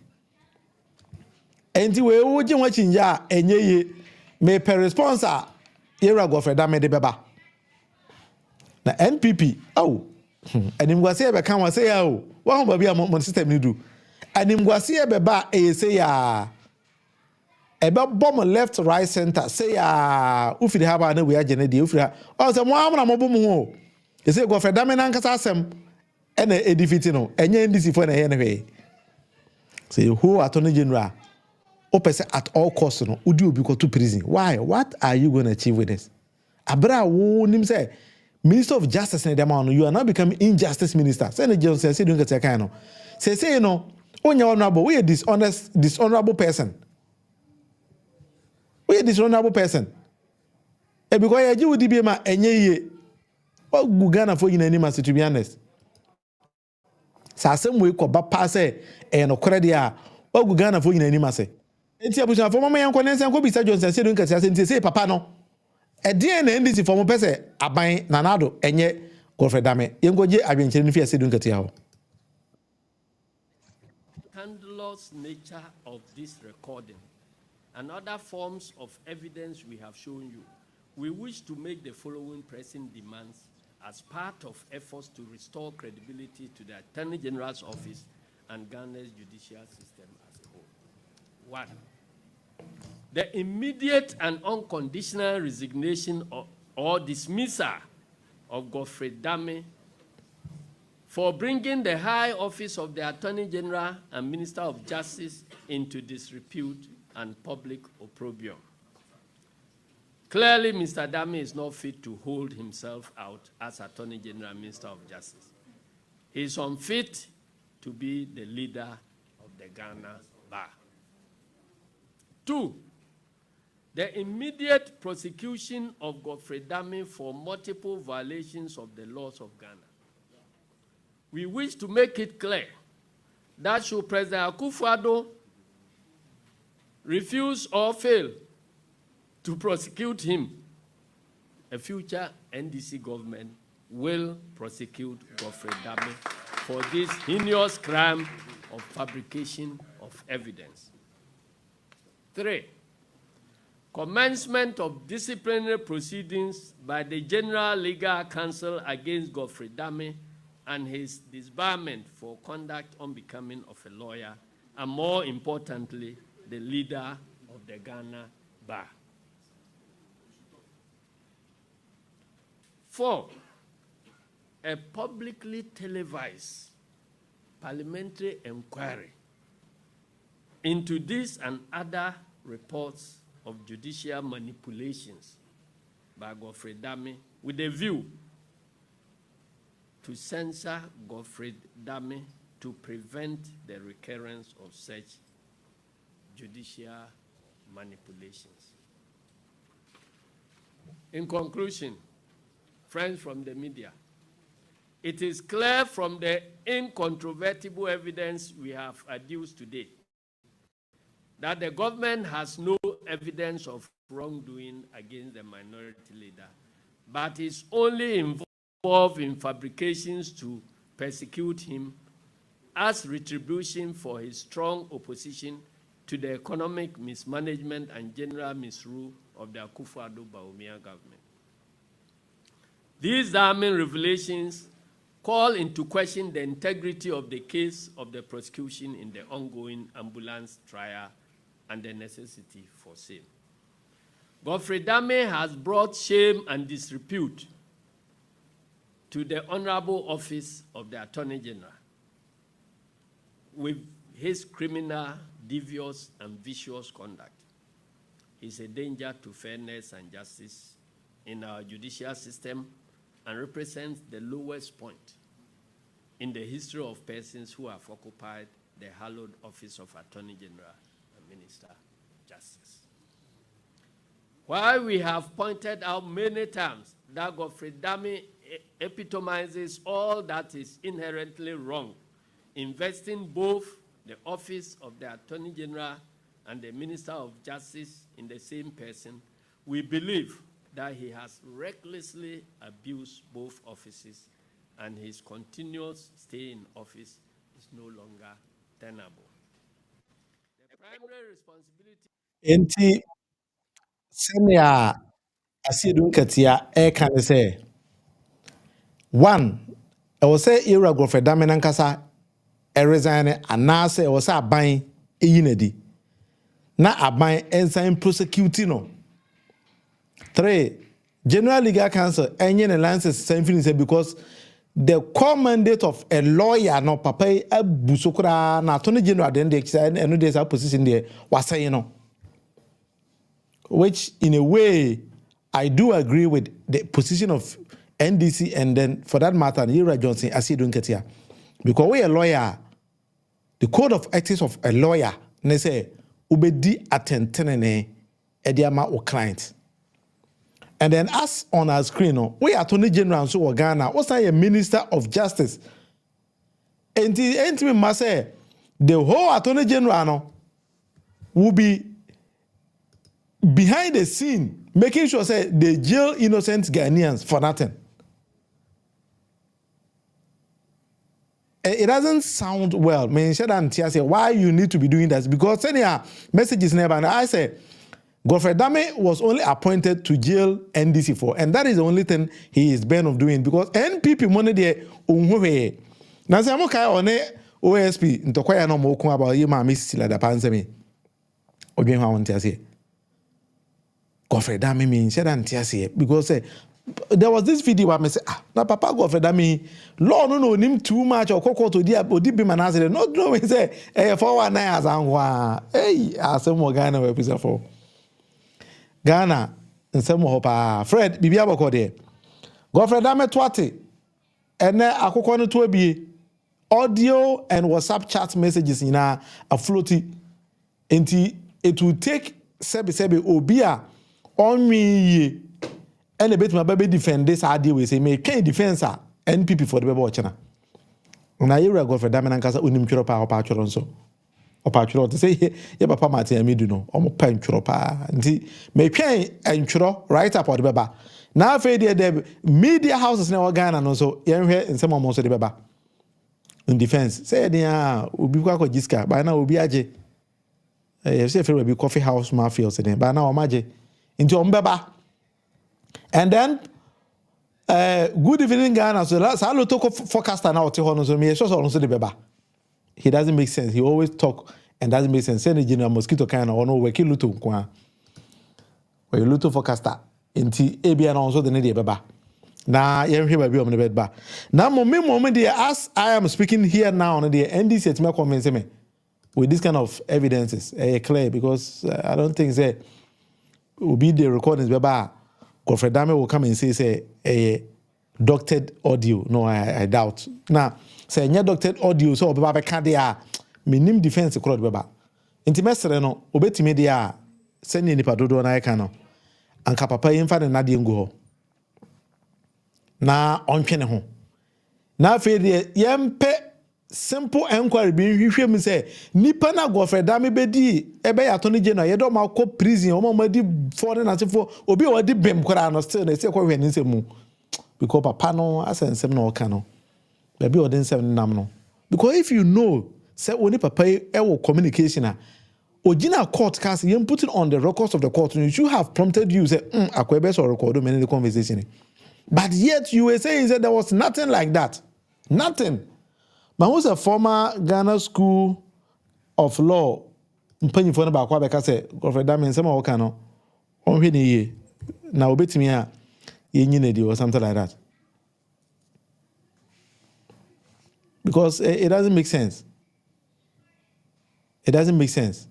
And we watching ya and ye may per responser. Here Godfred Dame de Baba. Na NPP. Oh. Animguase be kan wa say ya o wa ho ba bia mo system ni do Animguase be ba e say ya e be bomb left right center say ya ufiri ha ba na we agene de ufiri ha o say mo amna mo bom ho e say Godfred Dame na nkasa asem e na edifiti no enye ndisi fo na he na hwe say who Attorney General o pese at all costs no udi obi go to prison. Why? What are you going to achieve with this? Abra wo nim say Minister of Justice in the man, you are now becoming injustice minister. Say the General Mosquito Asiedu Nketia. Say you know, when you're honorable, we a dishonorable person. We a dishonorable person. And because you would be my enye, what Gugana for you in any to be honest. So same way ko ba pass and okredia, what Gugana for you in any masse. Enti abuja for mama yanko nense ko bisa Johnson Asiedu Nketia say papa no. A DNA NDC for more person, Abai Nanado, and yet Godfred Dame. Yengoje, I've been telling you, Asiedu Nketia. Scandalous nature of this recording and other forms of evidence we have shown you, we wish to make the following pressing demands as part of efforts to restore credibility to the Attorney General's office and Ghana's judicial system as a whole. 1. The immediate and unconditional resignation or dismissal of Godfred Dame for bringing the high office of the Attorney General and Minister of Justice into disrepute and public opprobrium. Clearly, Mr. Dame is not fit to hold himself out as Attorney General and Minister of Justice. He is unfit to be the leader of the Ghana Bar. 2. The immediate prosecution of Godfred Dame for multiple violations of the laws of Ghana. We wish to make it clear that should President Akufo-Addo refuse or fail to prosecute him, a future NDC government will prosecute Godfred Dame for this heinous crime of fabrication of evidence. 3. Commencement of disciplinary proceedings by the General Legal Counsel against Godfred Dame and his disbarment for conduct unbecoming of a lawyer, and more importantly, the leader of the Ghana Bar. 4. A publicly televised parliamentary inquiry into this and other reports of judicial manipulations by Godfred Dame with a view to censor Godfred Dame to prevent the recurrence of such judicial manipulations. In conclusion, friends from the media, it is clear from the incontrovertible evidence we have adduced today that the government has no evidence of wrongdoing against the minority leader, but is only involved in fabrications to persecute him as retribution for his strong opposition to the economic mismanagement and general misrule of the Akufo-Addo Bawumia government. These damning revelations call into question the integrity of the case of the prosecution in the ongoing ambulance trial and the necessity for same. Godfred Dame has brought shame and disrepute to the honorable office of the Attorney General with his criminal, devious, and vicious conduct. He is a danger to fairness and justice in our judicial system and represents the lowest point in the history of persons who have occupied the hallowed office of Attorney General and Minister of Justice. While we have pointed out many times that Godfred Dame epitomizes all that is inherently wrong, investing both the office of the Attorney General and the Minister of Justice in the same person, we believe that he has recklessly abused both offices and his continuous stay in office is no longer tenable. The primary responsibility... Enti senior Asiedu Nketia can say one, I will say era Godfred Dame nankasa resign and now say was a buying a unity. Na aban ensign prosecuting no. 3. General Legal Counsel any license same because the core mandate of a lawyer no papa abusokura na Attorney General then the exercise and there's a position there was saying no. Which in a way I do agree with the position of NDC and then for that matter Ira Johnson Asiedu Nketia. Because we a lawyer, the code of ethics of a lawyer ne say ubedi attentenene ediama o client. And then as on our screen, we are Attorney General so Ghana, what's a Minister of Justice. And the must say the whole Attorney General will be behind the scene, making sure say they jail innocent Ghanaians for nothing. It doesn't sound well. Me say why you need to be doing that because any messages never. And I say Godfred Dame was only appointed to jail NDC for, and that is the only thing he is bent of doing because NPP money there unhuwe. Na say mo kai one OSP ntokwaya no mo kun about yema misila da pansemi. Odwen ha wonte ase. Godfred Dame me said anti because there was this video where I say na papa Godfred Dame law no him too much or kokko to dia odi be manase no we say 419 as anwa asem mo Ghana we pisa for Ghana nsem ho pa Fred bibia boko de Godfred Dame twate ene akokko no to abie audio and WhatsApp chat messages in a floaty enti it will take sebe obi a onwi and a bit my baby defend this idea we say me can defense NPP for the baby watching na you Godfred Dame nankasa unim tworo pa opa tworo nso opa tworo to say ye papa Martin Amidu no omo pa tworo pa nti me twen entworo right up or the baba na afa the media houses na Ghana no so ye hwe nsem omo so the baba in defense say dia obi kwa ko jiska ba na obi age you say we be coffee house mafia so then ba na o maje nti o mbeba. And then, good evening, Ghana. So let's have a talk forecaster now. He doesn't make sense. He always talk and doesn't make sense. Send the General Mosquito kind of no work. Luto kwa. We luto forecaster. Inti ebi na also the need beba. Na yem here baby on the bed ba. Now moment there as I am speaking here now on the NDC it me convince me with this kind of evidences. Clear because I don't think say will be the recordings beba. Godfred Dame will come and say a doctored audio. No, I doubt. Now, say any doctored audio so baba can dia minim defense crowd baba. Intimesere no obetime dia send nipa dodo na eka no. Anka papa yemfa na de ngo. Na ontwe ne ho. Na fe de yempe simple enquiry bi hwehwem say nipa na Godfred Dame bedi ebe ya Attorney General ye do ma ko prison o ma di foreign asifo obi o di bem kwara no still na say ko hwe ni nsemu because papa no asensem na o ka no Baby or then 7 no. Because if you know, say only papa communication original court case, you put it on the records of the court, and you should have prompted you say, akwebe or record many the conversation. But yet you were saying that there was nothing like that. Nothing. But was a former Ghana School of Law. Mpanyi for na ba kwa beka say Godfred Dame nsema wo ka no. Onhwe ne ye. Na obetimi a ye nyine di or something like that. Because it doesn't make sense. It doesn't make sense.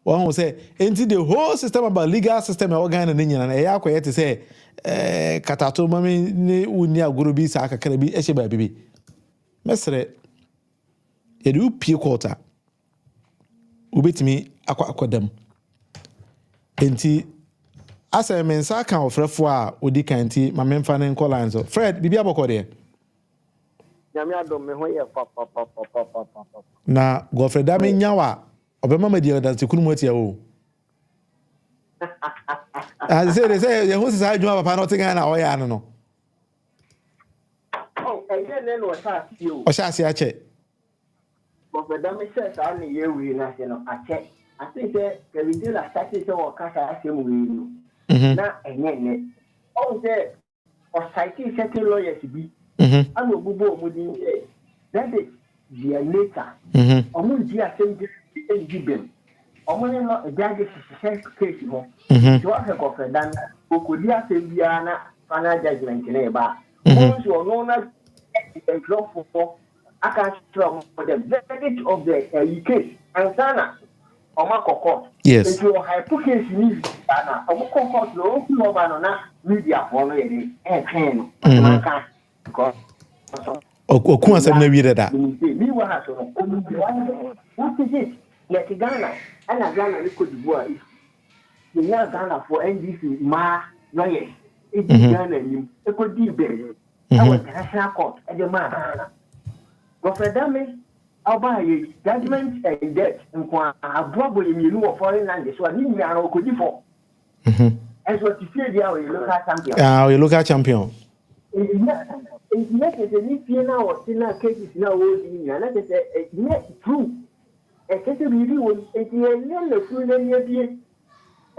One will say, into the whole system about legal system and organ and Indian, and I quite to say, Katato Mami, Unia Gurubi, Saka Karabi, Esheba Bibi. Mestre, you do peer quarter. Ubit me, aqua them. Enti, as I mean, Saka of Refwa, Udi Kanti, my men fan and call Fred, Bibi Abocode. Na Godfred Dame nyawa obema media da tekunu motia o they say you who say adwuma papa not Ghana o ya no again no sa you o sha se ache Godfred Dame says I ni we na se no ache I think say we dey la start say o kasa asem we no na enye o say o site certain lawyers bi and obubo omudi that is the later omundi asem di bem omuni no ejaje sise case ho so aka Godfred Dame okodi asem bia na final judgment na e ba so no na example for aka strong for the verdict of the case and sana omako court yes if you hypothesis ni sana omako court no ku over no na media for no e pen maka oku asem na wi dada mi wa ha so no what is it like Ghana and Ghana ni Cote d'Ivoire the Ghana for NDC ma lawyers Ghana ni e ko di be international court e de ma Godfred Dame oba ye judgment and death nko aboabo yemienu of foreign land so ani mi ara okodi for and so to say dia we local champion we local champion it's not any piano or tina cases now in na say net true e kete bi won e ti en na fu na nie bi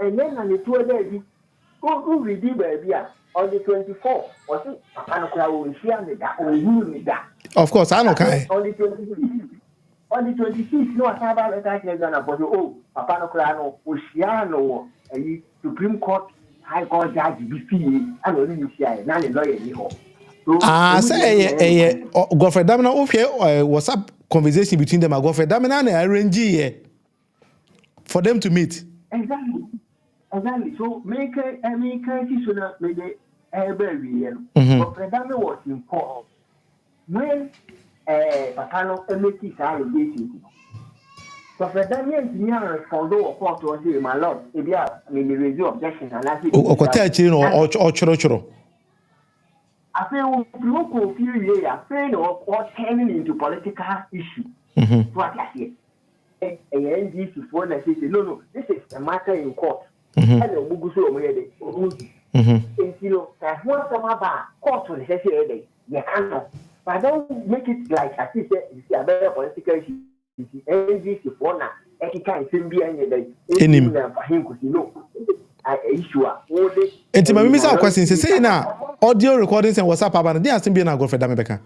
and then na to there bi who read baby on the 24 was it papa no kra wo share me da o yu me da of course I know kai on the 26 no asaba le ka Ghana but oh papa no kra no o share no e Supreme Court High Court judge bi fie and only share na le lawyer ni ho say Godfred Dame na ohwe WhatsApp conversation between them and Godfred Dame na arrange here for them to meet. Exactly. So make so na make every Godfred Dame was in court when Patano make his allegation. Godfred Dame didn't respond to court to say my lord if you may raise objection and I say choro I feel local few years, I feel or turning into political issue. What I say, a NDC for say no, this is a matter in court. And the Muguso already. Until I want some about court to the session, you cannot. But don't make it like I see a better political issue. NDC for now, any kind of be any day. Any for him because you know. Enti ma mimisa question say na audio recordings and WhatsApp about dey asin be na Godfred Dame beka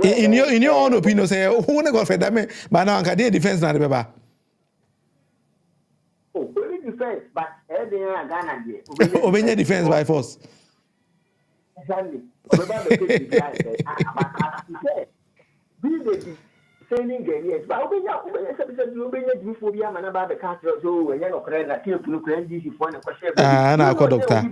in your own opinion say who na Godfred Dame but now can dey defense na dey beba only defense but dey Ghana dey obenya defense by force exactly obeba be the sending Ghanaians, but obenya before be amana ba be catch so when you no credit na tape no credit this for na question na ko doctor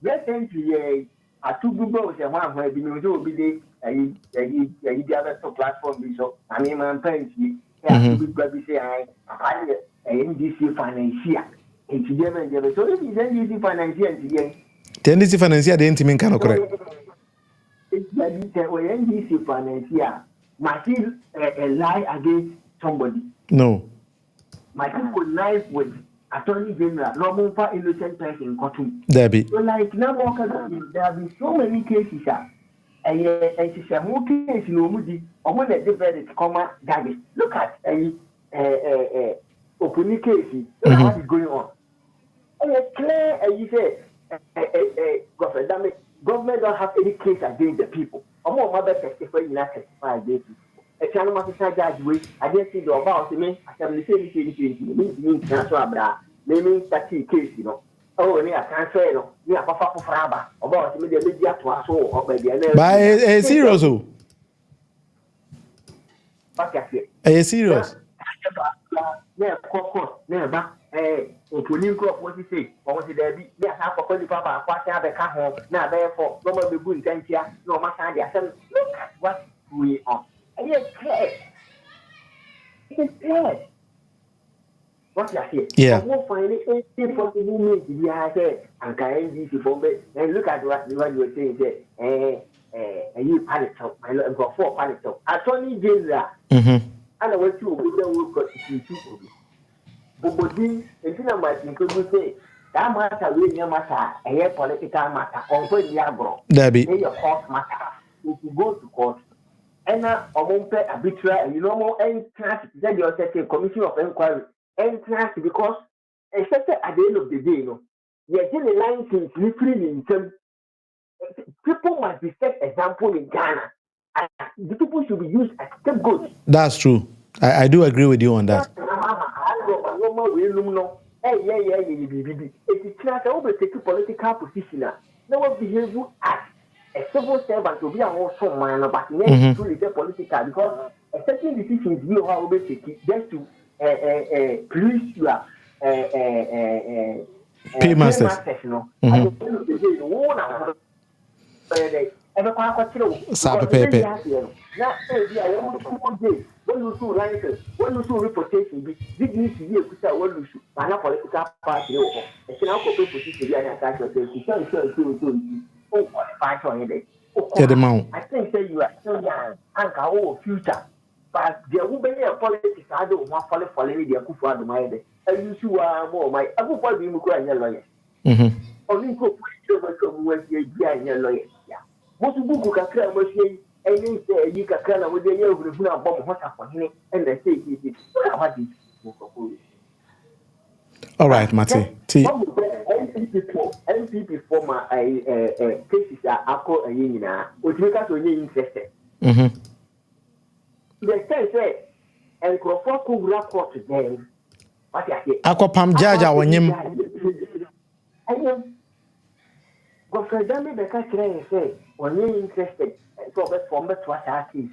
recently atugubo se one bi no so bi dey ayi the other platform bi so I mean man plenty yeah bi be say I NDC financier and to them and so if you NDC financier and NDC financier dey ntimi nka no correct it's like NDC financier must lie against somebody. No. My people knife with Attorney General, no more innocent person in court. Debbie. So like now there have been so many cases and she said, "Who case no moody? Or when they verdict comma garbage. Look at a opening case. Look at what is going on. And it's clear, and you say, Godfred Dame, government don't have any case against the people. I'm more mother testify in that testify against you. A channel must judge way. I didn't see the about me. I said, the same means national bra. Naming 30 case, you know. Oh, near cancer, you know. Near Papa Fraba. About the media to us all, or by the by a serious. What I say? A serious. Yeah, course, never. Opening crop, what you say? Or was it there? Yes, half of the papa, what I have a car, now therefore, no more be good intention, no matter. Look at what we are. And yet, it is clear. What I say? Yeah. I won't find it any possible means to be ahead and carrying this from it. And look at what you were saying there. You panic talk, my lord, got 4 panic talk. Attorney General. And I went to a got to 2 But and you might include say that matter really matter, a political matter, or when you are bro. Debbie. Your court matter. If you go to court, and now a won't pay arbitrary, you know more entrance, then you're setting commission of inquiry, entrance because except at the end of the day, you know, you're getting line things literally in terms. People must be set example in Ghana. The people should be used as scapegoats. That's true. I do agree with you on that. It is clear that we take a political position. Now we behave as a civil servant to be also man, but not truly political because a certain decisions you have to take just to please your paymasters. Pepe. When you see license, when you see reputation, did you see you could what you should an political party or a single position and attack yourself to qualify for it. I think that you are still young and our future. But there will be a politics I don't want to follow the Akufa the mind. And you see more my Akufa being a lawyer. Only go when you're a lawyer. Most people can clear machine. And you say you can clear with the year with a bomb hot for him and they say all right, Matty. NPP former cases are alcohol and union, which make us only interested. They say, and Crawford could report to them. What I say, Aquapam Jaja when you. Godfred Dame because today say when you're interested, so best for me to attack you.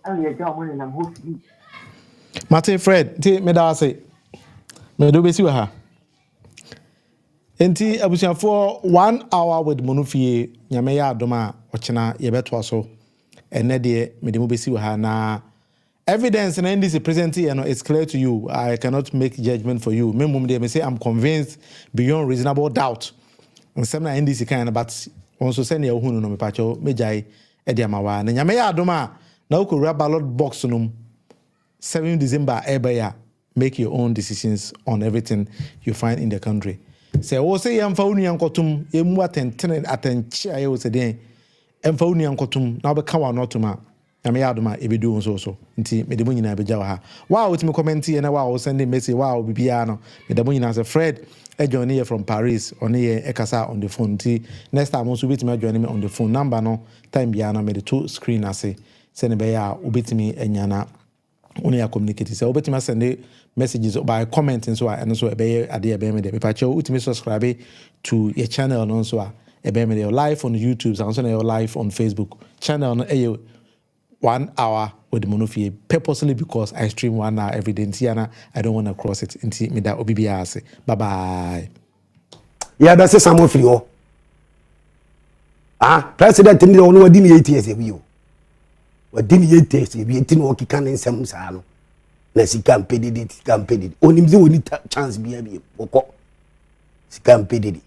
And you're down when I'm hoping. Martin Fred, take me down say. Me do be see her. Enti abusia for 1 hour with Monufie, nyame ya adoma ochena ye beto so. Ene de me de mo be see her na evidence and NDC present here, it's clear to you. I cannot make judgment for you. Me say I'm convinced beyond reasonable doubt. And some NDC kind but also send your hunu no me pacho mejai edi amawa. Na nyame ya adoma na ukura ballot box num 7 December ebeya. Make your own decisions on everything you find in the country. Say o say yamfa unu yankotum yemu atenche aye o se den emfa unu yankotum na be kan wa notuma na me yadoma ebedu nso so nti me de mo nyina beja wa ha wa o timi comment ye na wa o send message wa o bibia no me de mo nyina say Fred join here from Paris on here ekasa on the phone nti next time also betimi join me on the phone number no time bia na me de to screen ase send be ya obetimi enyana oni ya communicate say obetimi send messages by commenting so and so ebe ade ebe me de pacho ultimate subscribe to your channel no so ebe me de live on YouTube and so live on Facebook channel no 1 hour with Monofie purposely because I stream 1 hour every day Tiana I don't want to cross it into me that obibia say bye bye yeah that's some free oh president ni ono wadi ni 8 years e bi o wadi ni 8 years e bi enti no kika ne nsem saa no na si campaign onimze woni chance bia bi okọ si campaign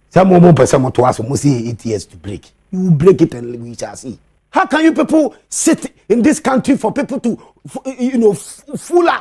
some more person mo to aso mo see 8 years to break you will break it and we shall see. How can you people sit in this country for people to fool us?